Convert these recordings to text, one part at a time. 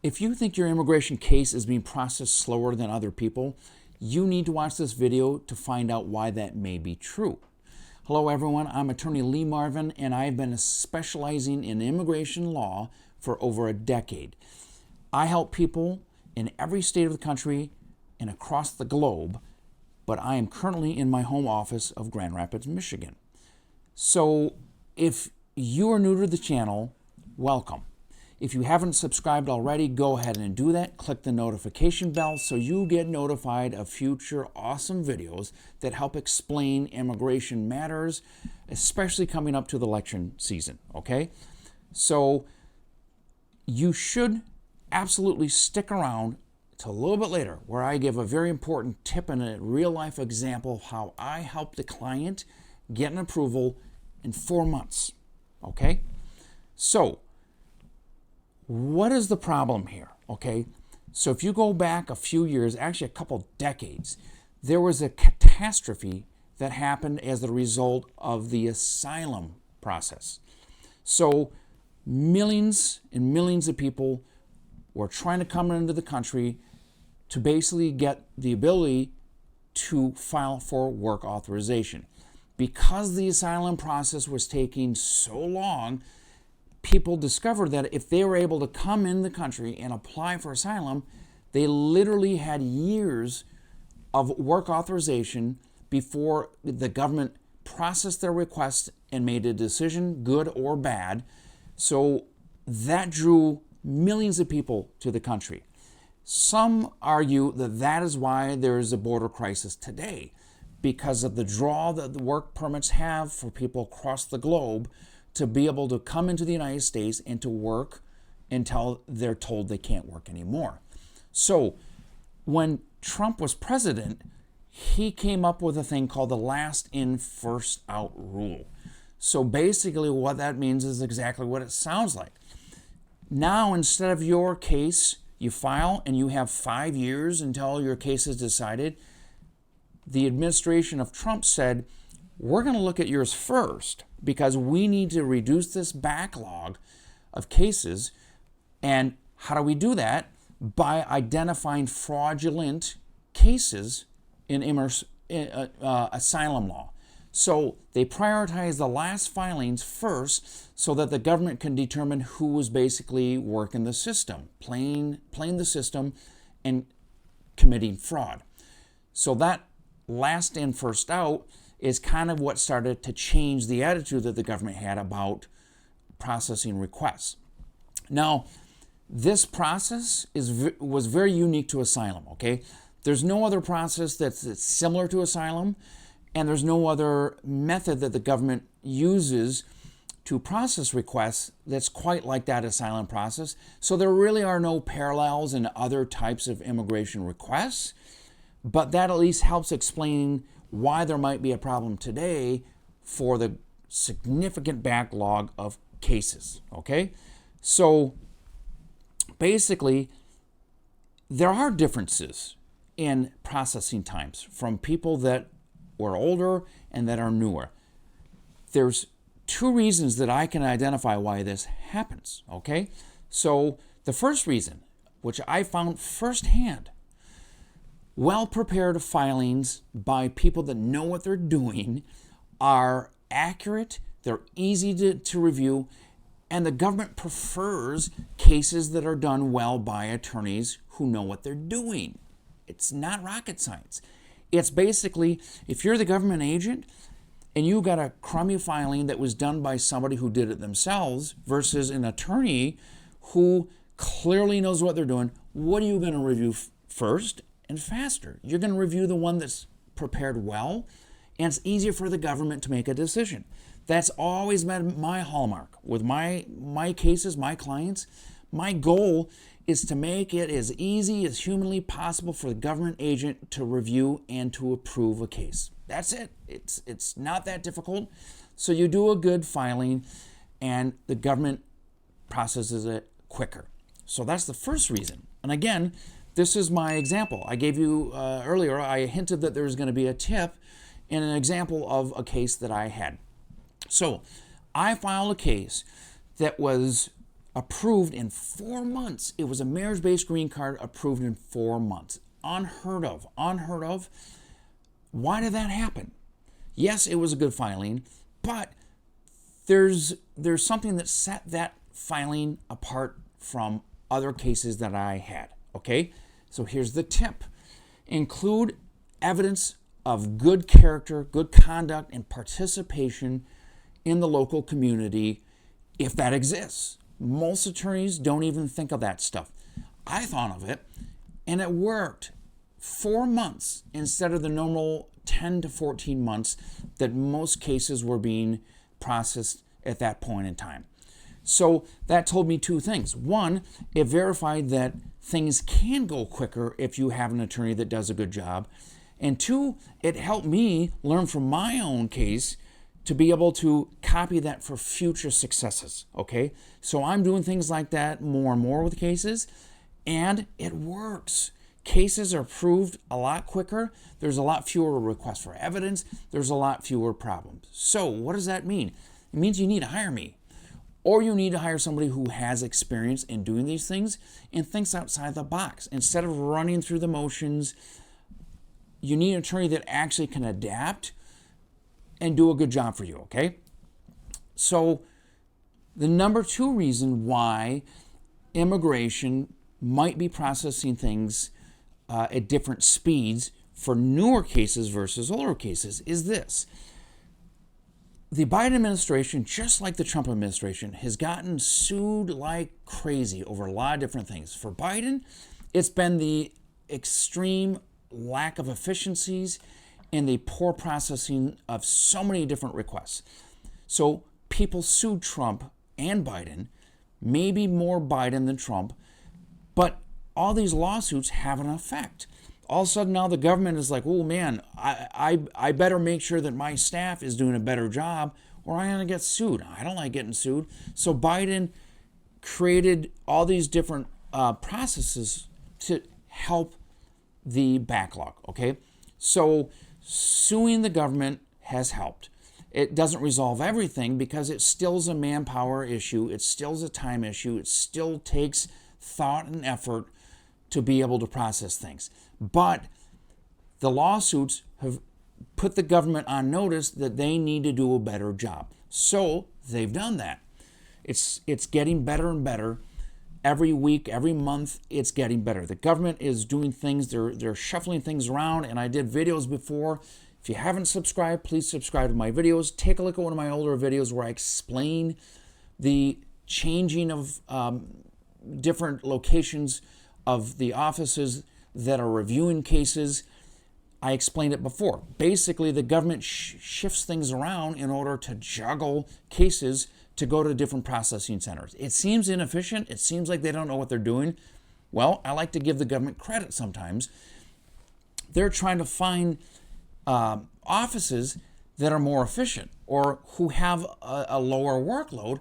If you think your immigration case is being processed slower than other people, you need to watch this video to find out why that may be true. Hello everyone, I'm attorney Lee Marvin, and I've been specializing in immigration law for over a decade. I help people in every state of the country and across the globe, but I am currently in my home office of Grand Rapids, Michigan. So if you are new to the channel, welcome. If you haven't subscribed already, go ahead and do that. Click the notification bell so you get notified of future awesome videos that help explain immigration matters, especially coming up to the election season, okay? So you should absolutely stick around till a little bit later, where I give a very important tip and a real-life example of how I helped a client get an approval in 4 months, okay? So what is the problem here, okay? So if you go back a few years, actually a couple decades, there was a catastrophe that happened as a result of the asylum process. So millions and millions of people were trying to come into the country to basically get the ability to file for work authorization. Because the asylum process was taking so long, people discovered that if they were able to come in the country and apply for asylum, they literally had years of work authorization before the government processed their request and made a decision, good or bad. So that drew millions of people to the country. Some argue that that is why there is a border crisis today, because of the draw that the work permits have for people across the globe to be able to come into the United States and to work until they're told they can't work anymore. So when Trump was president, he came up with a thing called the last in, first out rule. So basically what that means is exactly what it sounds like. Now, instead of your case, you file and you have 5 years until your case is decided, the administration of Trump said, we're going to look at yours first because we need to reduce this backlog of cases. And how do we do that? By identifying fraudulent cases in asylum law. So they prioritize the last filings first so that the government can determine who was basically working the system, playing the system and committing fraud. So that last in, first out is kind of what started to change the attitude that the government had about processing requests. Now, this process was very unique to asylum, okay? There's no other process that's similar to asylum, and there's no other method that the government uses to process requests that's quite like that asylum process. So there really are no parallels in other types of immigration requests, but that at least helps explain why there might be a problem today for the significant backlog of cases, okay? So basically, there are differences in processing times from people that were older and that are newer. There's 2 reasons that I can identify why this happens, okay? So the first reason, which I found firsthand, well-prepared filings by people that know what they're doing are accurate, they're easy to review, and the government prefers cases that are done well by attorneys who know what they're doing. It's not rocket science. It's basically, if you're the government agent and you got a crummy filing that was done by somebody who did it themselves versus an attorney who clearly knows what they're doing, what are you going to review first and faster? You're going to review the one that's prepared well, and it's easier for the government to make a decision. That's always been my hallmark with my cases, my clients. My goal is to make it as easy as humanly possible for the government agent to review and to approve a case. That's it. It's not that difficult. So you do a good filing and the government processes it quicker. So that's the first reason. And again, this is my example. I gave you earlier, I hinted that there was going to be a tip and an example of a case that I had. So I filed a case that was approved in 4 months. It was a marriage-based green card approved in 4 months. Unheard of, unheard of. Why did that happen? Yes, it was a good filing, but there's something that set that filing apart from other cases that I had, okay? So here's the tip. Include evidence of good character, good conduct, and participation in the local community if that exists. Most attorneys don't even think of that stuff. I thought of it, and it worked. 4 months instead of the normal 10 to 14 months that most cases were being processed at that point in time. So that told me two things. One, it verified that things can go quicker if you have an attorney that does a good job. And two, it helped me learn from my own case to be able to copy that for future successes, okay? So I'm doing things like that more and more with cases, and it works. Cases are approved a lot quicker. There's a lot fewer requests for evidence. There's a lot fewer problems. So what does that mean? It means you need to hire me, or you need to hire somebody who has experience in doing these things and thinks outside the box. Instead of running through the motions, you need an attorney that actually can adapt and do a good job for you, okay? So the number two reason why immigration might be processing things at different speeds for newer cases versus older cases is this. The Biden administration, just like the Trump administration, has gotten sued like crazy over a lot of different things. For Biden, it's been the extreme lack of efficiencies and the poor processing of so many different requests. So people sued Trump and Biden, maybe more Biden than Trump, but all these lawsuits have an effect. All of a sudden now the government is like, oh man, I better make sure that my staff is doing a better job or I'm gonna get sued. I don't like getting sued. So Biden created all these different processes to help the backlog, okay? So suing the government has helped. It doesn't resolve everything because it still is a manpower issue. It still is a time issue. It still takes thought and effort to be able to process things. But the lawsuits have put the government on notice that they need to do a better job. So they've done that. It's getting better and better. Every week, every month, it's getting better. The government is doing things, they're shuffling things around, and I did videos before. If you haven't subscribed, please subscribe to my videos. Take a look at one of my older videos where I explain the changing of different locations of the offices that are reviewing cases. I explained it before. Basically, the government shifts things around in order to juggle cases to go to different processing centers. It seems inefficient. It seems like they don't know what they're doing. Well, I like to give the government credit sometimes. They're trying to find offices that are more efficient or who have a lower workload,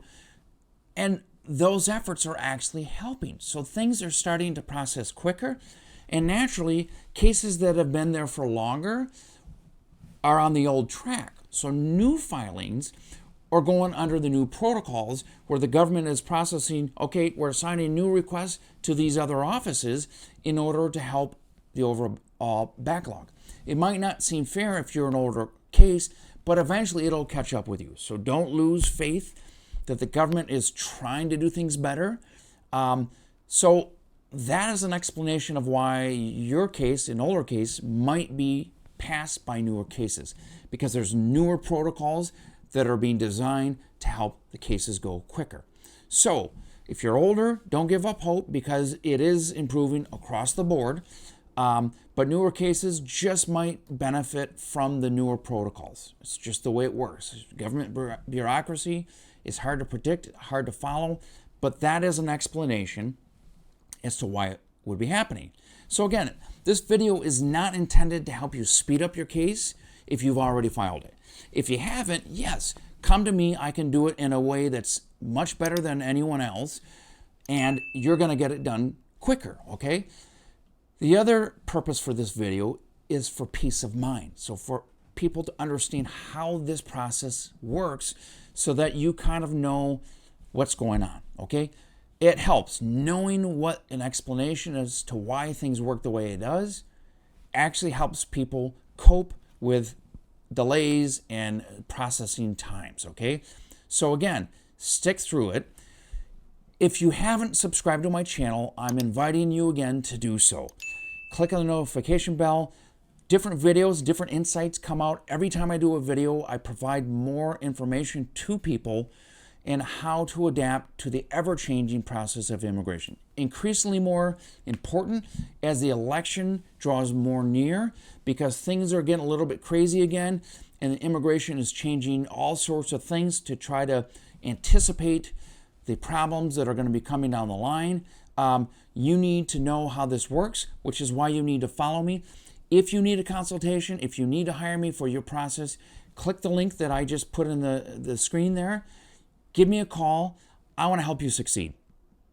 and those efforts are actually helping. So things are starting to process quicker, and naturally, cases that have been there for longer are on the old track. So new filings are going under the new protocols where the government is processing, okay, we're assigning new requests to these other offices in order to help the overall backlog. It might not seem fair if you're an older case, but eventually it'll catch up with you. So don't lose faith that the government is trying to do things better. So that is an explanation of why your case, an older case, might be passed by newer cases, because there's newer protocols that are being designed to help the cases go quicker. So if you're older, don't give up hope, because it is improving across the board. But newer cases just might benefit from the newer protocols. It's just the way it works. Government bureaucracy is hard to predict, hard to follow, but that is an explanation as to why it would be happening. So again, this video is not intended to help you speed up your case if you've already filed it. If you haven't, yes, come to me. I can do it in a way that's much better than anyone else, and you're going to get it done quicker, okay? The other purpose for this video is for peace of mind. So for people to understand how this process works so that you kind of know what's going on, okay? It helps. Knowing what an explanation as to why things work the way it does actually helps people cope with delays and processing times, okay? So again, stick through it. If you haven't subscribed to my channel, I'm inviting you again to do so. Click on the notification bell. Different videos, different insights come out. Every time I do a video, I provide more information to people and how to adapt to the ever-changing process of immigration. Increasingly more important as the election draws more near, because things are getting a little bit crazy again, and immigration is changing all sorts of things to try to anticipate the problems that are going to be coming down the line. You need to know how this works, which is why you need to follow me. If you need a consultation, if you need to hire me for your process, click the link that I just put in the screen there. Give me a call. I want to help you succeed.